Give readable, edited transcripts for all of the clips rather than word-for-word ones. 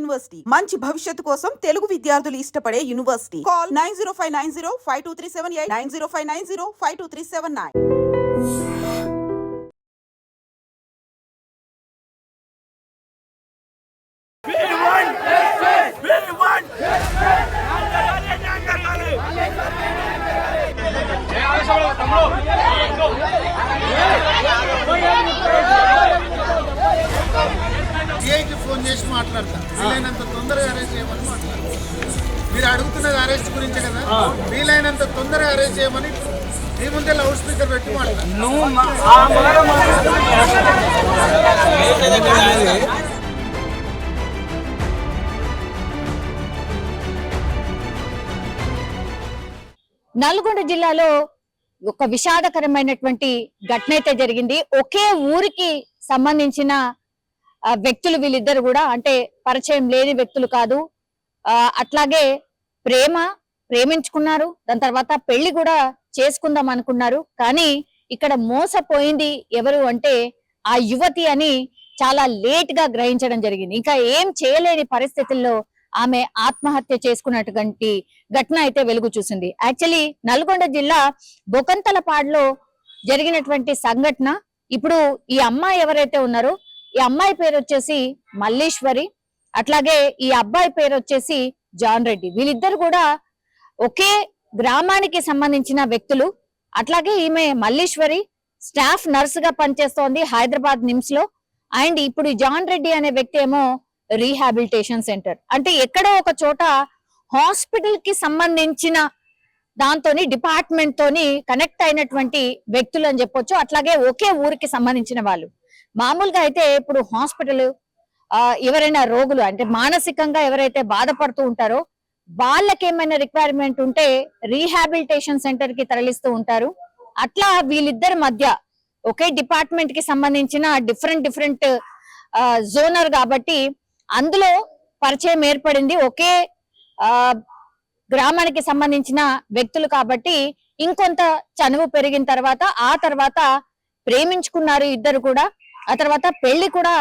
University మంచి భవిష్యత్తు కోసం తెలుగు విద్యార్థులు ఇష్టపడే యూనివర్సిటీ. కాల్ 9059052378 9059052379. ఫోన్ చేసి మాట్లాడతా, వీలైనంత తొందరగా అరెస్ట్ చేయమని మాట్లాడతా. మీరు అడుగుతున్నది అరెస్ట్ గురించే కదా, వీలైనంత తొందరగా అరెస్ట్ చేయమని మీ ముందే లౌడ్ స్పీకర్ పెట్టి మాట్లాడతా. నల్గొండ జిల్లాలో ఒక విషాదకరమైనటువంటి ఘటన అయితే జరిగింది. ఒకే ఊరికి సంబంధించిన వ్యక్తులు వీళ్ళిద్దరు కూడా, అంటే పరిచయం లేని వ్యక్తులు కాదు. అట్లాగే ప్రేమించుకున్నారు, దాని తర్వాత పెళ్లి కూడా చేసుకుందాం అనుకున్నారు. కానీ ఇక్కడ మోసపోయింది ఎవరు అంటే ఆ యువతి అని చాలా లేట్ గా గ్రహించడం జరిగింది. ఇంకా ఏం చేయలేని పరిస్థితుల్లో ఆమె ఆత్మహత్య చేసుకున్నటువంటి ఘటన అయితే వెలుగు చూసింది. యాక్చువల్లీ నల్గొండ జిల్లా బొకంతలపాడులో జరిగినటువంటి సంఘటన. ఇప్పుడు ఈ అమ్మాయి ఎవరైతే ఉన్నారో, ఈ అమ్మాయి పేరు వచ్చేసి మల్లీశ్వరి, అట్లాగే ఈ అబ్బాయి పేరు వచ్చేసి జాన్ రెడ్డి. వీళ్ళిద్దరు కూడా ఒకే గ్రామానికి సంబంధించిన వ్యక్తులు. అట్లాగే ఈమె మల్లీశ్వరి స్టాఫ్ నర్స్ గా పనిచేస్తోంది హైదరాబాద్ నిమ్స్ లో. అండ్ ఇప్పుడు జాన్ రెడ్డి అనే వ్యక్తి ఏమో రీహాబిలిటేషన్ సెంటర్, అంటే ఎక్కడో ఒక చోట హాస్పిటల్ కి సంబంధించిన దాంతోని డిపార్ట్మెంట్ తోని కనెక్ట్ అయినటువంటి వ్యక్తులు అని చెప్పొచ్చు. అట్లాగే ఒకే ఊరికి సంబంధించిన వాళ్ళు. మామూలుగా అయితే ఇప్పుడు హాస్పిటల్ ఎవరైనా రోగులు అంటే మానసికంగా ఎవరైతే బాధపడుతూ ఉంటారో వాళ్ళకి ఏమైనా రిక్వైర్మెంట్ ఉంటే రీహాబిలిటేషన్ సెంటర్ కి తరలిస్తూ ఉంటారు. అట్లా వీళ్ళిద్దరి మధ్య ఒకే డిపార్ట్మెంట్ కి సంబంధించిన డిఫరెంట్ జోనర్ కాబట్టి అందులో పరిచయం ఏర్పడింది. ఒకే గ్రామానికి సంబంధించిన వ్యక్తులు కాబట్టి ఇంకొంత చనువు పెరిగిన తర్వాత ఆ తర్వాత ప్రేమించుకున్నారు ఇద్దరు కూడా. ఆ తర్వాత పెళ్లి కూడా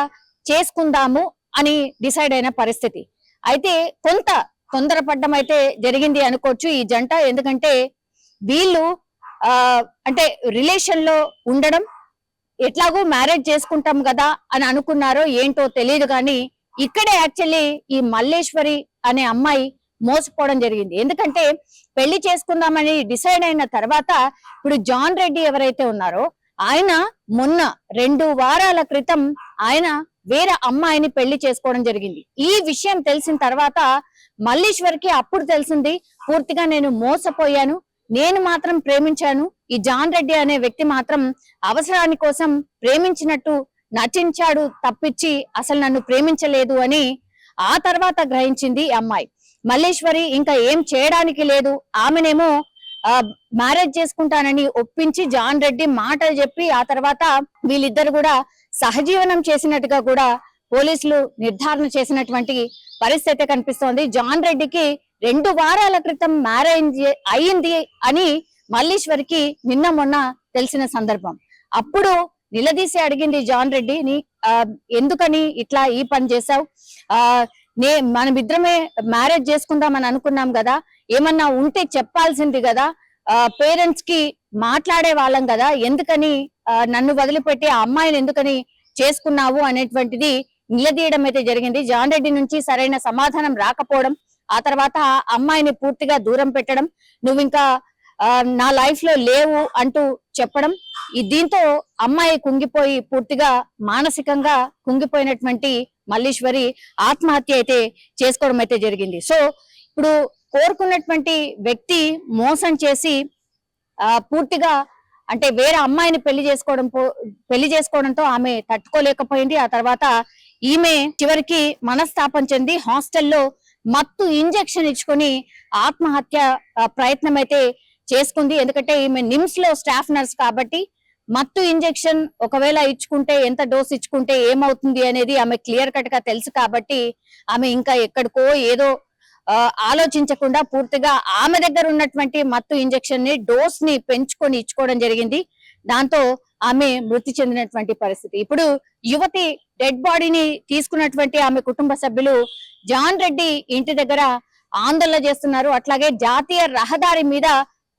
చేసుకుందాము అని డిసైడ్ అయిన పరిస్థితి. అయితే కొంత తొందరపడ్డం అయితే జరిగింది అనుకోవచ్చు ఈ జంట. ఎందుకంటే వీళ్ళు అంటే రిలేషన్ లో ఉండడం, ఎట్లాగో మ్యారేజ్ చేసుకుంటాం కదా అని అనుకున్నారో ఏంటో తెలియదు, కానీ ఇక్కడే యాక్చువల్లీ ఈ మల్లేశ్వరి అనే అమ్మాయి మోసపోవడం జరిగింది. ఎందుకంటే పెళ్లి చేసుకుందామని డిసైడ్ అయిన తర్వాత ఇప్పుడు జాన్ రెడ్డి ఎవరైతే ఉన్నారో ఆయన మొన్న 2 వారాల క్రితం ఆయన వేరే అమ్మాయిని పెళ్లి చేసుకోవడం జరిగింది. ఈ విషయం తెలిసిన తర్వాత మల్లీశ్వరికి అప్పుడు తెలిసింది, పూర్తిగా నేను మోసపోయాను, నేను మాత్రం ప్రేమించాను, ఈ జాన్ రెడ్డి అనే వ్యక్తి మాత్రం అవసరాని కోసం ప్రేమించినట్టు నటించాడు తప్పించి అసలు నన్ను ప్రేమించలేదు అని ఆ తర్వాత గ్రహించింది అమ్మాయి. మల్లేశ్వరి ఇంకా ఏం చేయడానికి లేదు, ఆమెనేమో మ్యారేజ్ చేసుకుంటానని ఒప్పించి జాన్ రెడ్డి మాటలు చెప్పి ఆ తర్వాత వీళ్ళిద్దరు కూడా సహజీవనం చేసినట్టుగా కూడా పోలీసులు నిర్ధారణ చేసినటువంటి పరిస్థితి కనిపిస్తోంది. జాన్ రెడ్డికి 2 వారాల క్రితం మ్యారేజ్ అయ్యింది అని మల్లీశ్వరికి నిన్న మొన్న తెలిసిన సందర్భం. అప్పుడు నిలదీసి అడిగింది జాన్ రెడ్డిని, ఎందుకని ఇట్లా ఈ పని చేశావు, మనమిద్దరమే మ్యారేజ్ చేసుకుందామని అనుకున్నాం కదా, ఏమన్నా ఉంటే చెప్పాల్సింది కదా, పేరెంట్స్ కి మాట్లాడే వాళ్ళం కదా, ఎందుకని నన్ను వదిలిపెట్టి ఆ అమ్మాయిని ఎందుకని చేసుకున్నావు అనేటువంటిది నిలదీయడం అయితే జరిగింది. జాన్ రెడ్డి నుంచి సరైన సమాధానం రాకపోవడం, ఆ తర్వాత ఆ అమ్మాయిని పూర్తిగా దూరం పెట్టడం, నువ్వు ఇంకా నా లైఫ్ లో లేవు అంటూ చెప్పడం, దీంతో అమ్మాయి కుంగిపోయి పూర్తిగా మానసికంగా కుంగిపోయినటువంటి మల్లీశ్వరి ఆత్మహత్య అయితే చేసుకోవడం అయితే జరిగింది. సో ఇప్పుడు కోరుకున్నటువంటి వ్యక్తి మోసం చేసి పూర్తిగా అంటే వేరే అమ్మాయిని పెళ్లి చేసుకోవడంతో ఆమె తట్టుకోలేకపోయింది. ఆ తర్వాత ఈమె చివరికి మనస్తాపం చెంది హాస్టల్లో మత్తు ఇంజెక్షన్ ఇచ్చుకొని ఆత్మహత్య ప్రయత్నం అయితే చేసుకుంది. ఎందుకంటే ఈమె నిమ్స్ లో స్టాఫ్ నర్స్ కాబట్టి మత్తు ఇంజెక్షన్ ఒకవేళ ఇచ్చుకుంటే ఎంత డోస్ ఇచ్చుకుంటే ఏమవుతుంది అనేది ఆమె క్లియర్ కట్ గా తెలుసు కాబట్టి ఆమె ఇంకా ఎక్కడికో ఏదో ఆలోచించకుండా పూర్తిగా ఆమె దగ్గర ఉన్నటువంటి మత్తు ఇంజెక్షన్ ని డోస్ ని పెంచుకొని ఇచ్చుకోవడం జరిగింది. దాంతో ఆమె మృతి చెందినటువంటి పరిస్థితి. ఇప్పుడు యువతి డెడ్ బాడీని తీసుకున్నటువంటి ఆమె కుటుంబ సభ్యులు జాన్ రెడ్డి ఇంటి దగ్గర ఆందోళన చేస్తున్నారు. అట్లాగే జాతీయ రహదారి మీద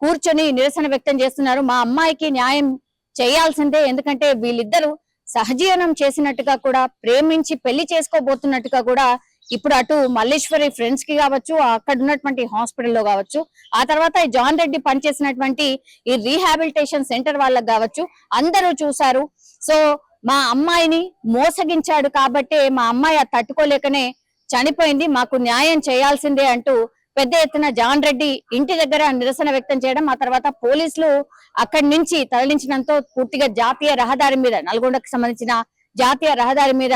కూర్చొని నిరసన వ్యక్తం చేస్తున్నారు. మా అమ్మాయికి న్యాయం చేయాల్సిందే, ఎందుకంటే వీళ్ళిద్దరూ సహజీవనం చేసినట్టుగా కూడా, ప్రేమించి పెళ్లి చేసుకోబోతున్నట్టుగా కూడా ఇప్పుడు అటు మల్లేశ్వరి ఫ్రెండ్స్ కి కావచ్చు, అక్కడ ఉన్నటువంటి హాస్పిటల్లో కావచ్చు, ఆ తర్వాత జాన్ రెడ్డి పనిచేసినటువంటి ఈ రీహాబిలిటేషన్ సెంటర్ వాళ్ళకి కావచ్చు, అందరూ చూశారు. సో మా అమ్మాయిని మోసగించాడు కాబట్టే మా అమ్మాయి అది తట్టుకోలేకనే చనిపోయింది, మాకు న్యాయం చేయాల్సిందే అంటూ పెద్ద ఎత్తున జాన్ రెడ్డి ఇంటి దగ్గర నిరసన వ్యక్తం చేయడం, ఆ తర్వాత పోలీసులు అక్కడి నుంచి తరలించడంతో పూర్తిగా జాతీయ రహదారి మీద, నల్గొండకు సంబంధించిన జాతీయ రహదారి మీద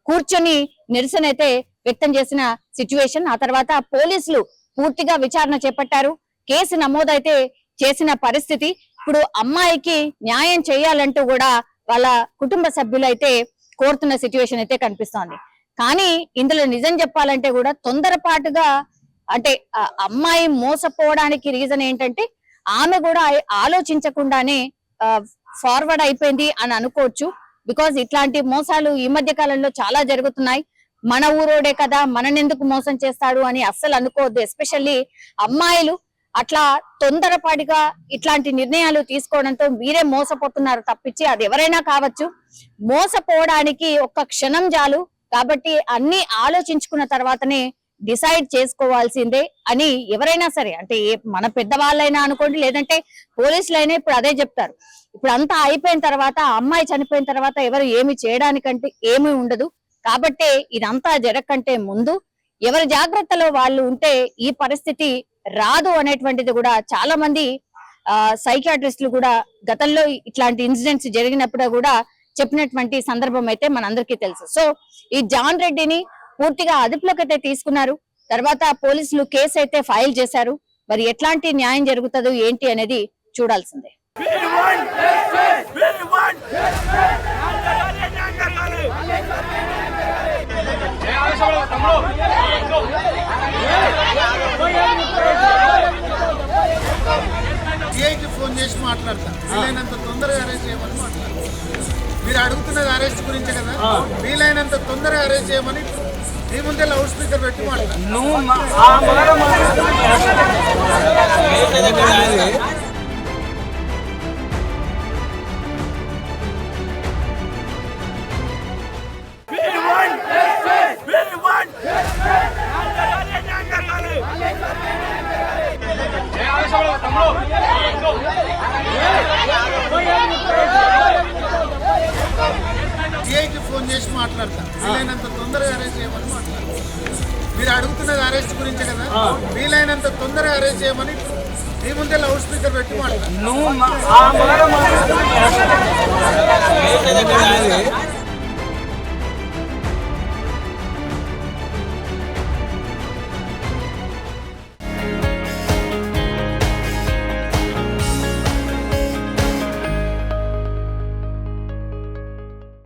కూర్చొని నిరసన అయితే వ్యక్తం చేసిన సిచ్యువేషన్. ఆ తర్వాత పోలీసులు పూర్తిగా విచారణ చేపట్టారు, కేసు నమోదైతే చేసిన పరిస్థితి. ఇప్పుడు అమ్మాయికి న్యాయం చేయాలంటూ కూడా వాళ్ళ కుటుంబ సభ్యులు అయితే కోరుతున్న సిచ్యువేషన్ అయితే కనిపిస్తోంది. కానీ ఇందులో నిజం చెప్పాలంటే కూడా తొందరపాటుగా, అంటే అమ్మాయి మోసపోవడానికి రీజన్ ఏంటంటే ఆమె కూడా ఆలోచించకుండానే ఫార్వర్డ్ అయిపోయింది అని అనుకోవచ్చు. బికాజ్ ఇట్లాంటి మోసాలు ఈ మధ్య కాలంలో చాలా జరుగుతున్నాయి. మన ఊరోడే కదా, మననెందుకు మోసం చేస్తాడు అని అస్సలు అనుకోవద్దు. ఎస్పెషల్లీ అమ్మాయిలు అట్లా తొందరపాటుగా ఇట్లాంటి నిర్ణయాలు తీసుకోవడంతో మీరే మోసపోతున్నారు తప్పించి అది ఎవరైనా కావచ్చు. మోసపోవడానికి ఒక్క క్షణం చాలు, కాబట్టి అన్ని ఆలోచించుకున్న తర్వాతనే డిసైడ్ చేసుకోవాల్సిందే అని ఎవరైనా సరే, అంటే మన పెద్దవాళ్ళైనా అనుకోండి, లేదంటే పోలీసులైనా ఇప్పుడు అదే చెప్తారు. ఇప్పుడు అంతా అయిపోయిన తర్వాత, అమ్మాయి చనిపోయిన తర్వాత ఎవరు ఏమి చేయడానికంటే ఏమీ ఉండదు. కాబట్టి ఇదంతా జరగకంటే ముందు ఎవరి జాగ్రత్తలో వాళ్ళు ఉంటే ఈ పరిస్థితి రాదు అనేటువంటిది కూడా చాలా మంది సైకియాట్రిస్టులు కూడా గతంలో ఇట్లాంటి ఇన్సిడెంట్స్ జరిగినప్పుడు కూడా చెప్పినటువంటి సందర్భం అయితే మనందరికీ తెలుసు. సో ఈ జాన్ రెడ్డిని పూర్తిగా అదుపులోకి అయితే తీసుకున్నారు. తర్వాత పోలీసులు కేసు అయితే ఫైల్ చేశారు. మరి ఎట్లాంటి న్యాయం జరుగుతుందో ఏంటి అనేది చూడాల్సిందే. సిఐకి ఫోన్ చేసి మాట్లాడతా, వీలైనంత తొందరగా అరెస్ట్ చేయమని మాట్లాడతా. మీరు అడుగుతున్నది అరెస్ట్ గురించే కదా, వీలైనంత తొందరగా అరెస్ట్ చేయమని మీ ముందే లౌడ్ స్పీకర్ పెట్టి మాట్లాడతా. సిఐకి ఫోన్ చేసి మాట్లాడతా, వీలైనంత తొందరగా అరెస్ట్ చేయమని మాట్లాడతా. మీరు అడుగుతున్నది అరెస్ట్ గురించే కదా, వీలైనంత తొందరగా అరెస్ట్ చేయమని మీ ముందే లౌడ్ స్పీకర్ పెట్టి మాట్లాడతా.